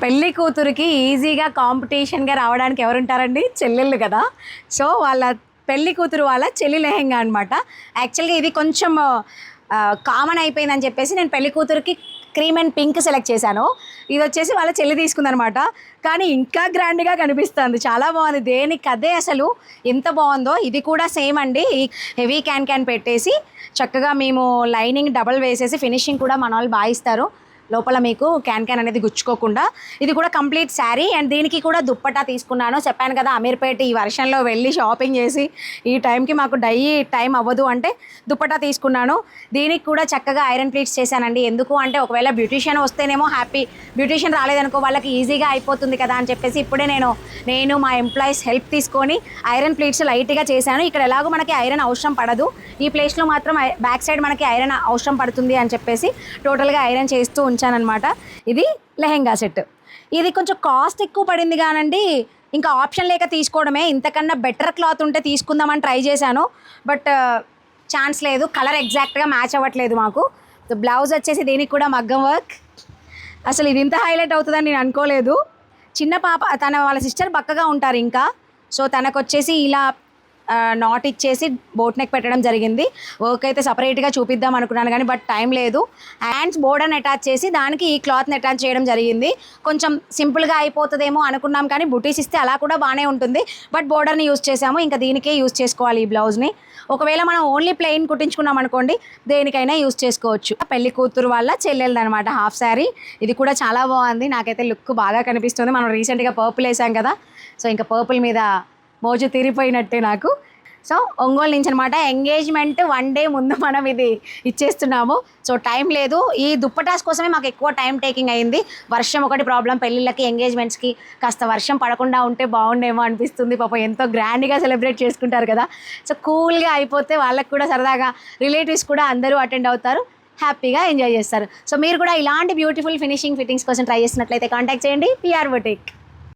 పెళ్లి కూతురికి ఈజీగా కాంపిటీషన్గా రావడానికి ఎవరుంటారండి? చెల్లెళ్ళు కదా. సో వాళ్ళ పెళ్లి కూతురు వాళ్ళ చెల్లి లెహెంగా అనమాట. యాక్చువల్గా ఇది కొంచెం కామన్ అయిపోయిందని చెప్పేసి నేను పెళ్లి కూతురికి క్రీమ్ అండ్ పింక్ సెలెక్ట్ చేశాను. ఇది వచ్చేసి వాళ్ళ చెల్లి తీసుకుందనమాట. కానీ ఇంకా గ్రాండ్గా కనిపిస్తుంది, చాలా బాగుంది. దేనికి అదే అసలు ఎంత బాగుందో. ఇది కూడా సేమ్ అండి, హెవీ క్యాన్ పెట్టేసి చక్కగా మేము లైనింగ్ డబల్ వేసేసి ఫినిషింగ్ కూడా మన వాళ్ళు బాగా ఇస్తారు. లోపల మీకు క్యాన్ అనేది గుచ్చుకోకుండా. ఇది కూడా కంప్లీట్ శారీ అండ్ దీనికి కూడా దుప్పటా తీసుకున్నాను. చెప్పాను కదా అమీర్పేట ఈ వర్షంలో వెళ్ళి షాపింగ్ చేసి ఈ టైంకి మాకు టైం అవ్వదు అంటే దుప్పటా తీసుకున్నాను. దీనికి కూడా చక్కగా ఐరన్ ప్లీట్స్ చేశానండి. ఎందుకు అంటే ఒకవేళ బ్యూటీషియన్ వస్తేనేమో హ్యాపీ, బ్యూటీషియన్ రాలేదనుకో వాళ్ళకి ఈజీగా అయిపోతుంది కదా అని చెప్పేసి ఇప్పుడే నేను మా ఎంప్లాయీస్ హెల్ప్ తీసుకొని ఐరన్ ప్లీట్స్ లైట్గా చేశాను. ఇక్కడ ఎలాగో మనకి ఐరన్ అవసరం పడదు, ఈ ప్లేస్లో మాత్రం బ్యాక్ సైడ్ మనకి ఐరన్ అవసరం పడుతుంది అని చెప్పేసి టోటల్గా ఐరన్ చేస్తూ ఉంచానన్నమాట. ఇది లెహెంగా సెట్. ఇది కొంచెం కాస్ట్ ఎక్కువ పడింది కానండి, ఇంకా ఆప్షన్ లేక తీసుకోవడమే. ఇంతకన్నా బెటర్ క్లాత్ ఉంటే తీసుకుందామని ట్రై చేశాను, బట్ ఛాన్స్ లేదు. కలర్ ఎగ్జాక్ట్గా మ్యాచ్ అవ్వట్లేదు మాకు. బ్లౌజ్ వచ్చేసి దీనికి కూడా మగ్గం వర్క్. అసలు ఇది ఇంత హైలైట్ అవుతుందని నేను అనుకోలేదు. చిన్న పాప వాళ్ళ సిస్టర్ బక్కగా ఉంటారు ఇంకా, సో తనకు వచ్చేసి ఇలా నాట్ ఇచ్చేసి బోట్ నెక్ పెట్టడం జరిగింది. వర్క్ అయితే సపరేట్గా చూపిద్దాం అనుకున్నాను కానీ బట్ టైం లేదు. హ్యాండ్స్ బోర్డర్ని అటాచ్ చేసి దానికి ఈ క్లాత్ని అటాచ్ చేయడం జరిగింది. కొంచెం సింపుల్గా అయిపోతుందేమో అనుకున్నాం కానీ బుటీస్ ఇస్తే అలా కూడా బాగానే ఉంటుంది, బట్ బోర్డర్ని యూజ్ చేసాము. ఇంకా దీనికే యూజ్ చేసుకోవాలి ఈ బ్లౌజ్ని. ఒకవేళ మనం ఓన్లీ ప్లెయిన్ కుట్టించుకున్నాం అనుకోండి దేనికైనా యూజ్ చేసుకోవచ్చు. పెళ్లి కూతురు వాళ్ళ చెల్లెలది అనమాట హాఫ్ శారీ. ఇది కూడా చాలా బాగుంది, నాకైతే లుక్ బాగా కనిపిస్తుంది. మనం రీసెంట్గా పర్పుల్ వేసాం కదా, సో ఇంకా పర్పుల్ మీద మోజు తీరిపోయినట్టే నాకు. సో ఒంగోలు నుంచి అనమాట. ఎంగేజ్మెంట్ 1 డే ముందు మనం ఇది ఇచ్చేస్తున్నాము, సో టైం లేదు. ఈ దుప్పటాస్ కోసమే మాకు ఎక్కువ టైం టేకింగ్ అయింది. వర్షం ఒకటి ప్రాబ్లం, పెళ్ళిళ్ళకి ఎంగేజ్మెంట్స్కి కాస్త వర్షం పడకుండా ఉంటే బాగుండేమో అనిపిస్తుంది. పాపం ఎంతో గ్రాండ్గా సెలబ్రేట్ చేసుకుంటారు కదా, సో కూల్గా అయిపోతే వాళ్ళకి కూడా సరదాగా, రిలేటివ్స్ కూడా అందరూ అటెండ్ అవుతారు, హ్యాపీగా ఎంజాయ్ చేస్తారు. సో మీరు కూడా ఇలాంటి బ్యూటిఫుల్ ఫినిషింగ్ ఫిట్టింగ్స్ కోసం ట్రై చేసినట్లయితే కాంటాక్ట్ చేయండి PR బొటిక్.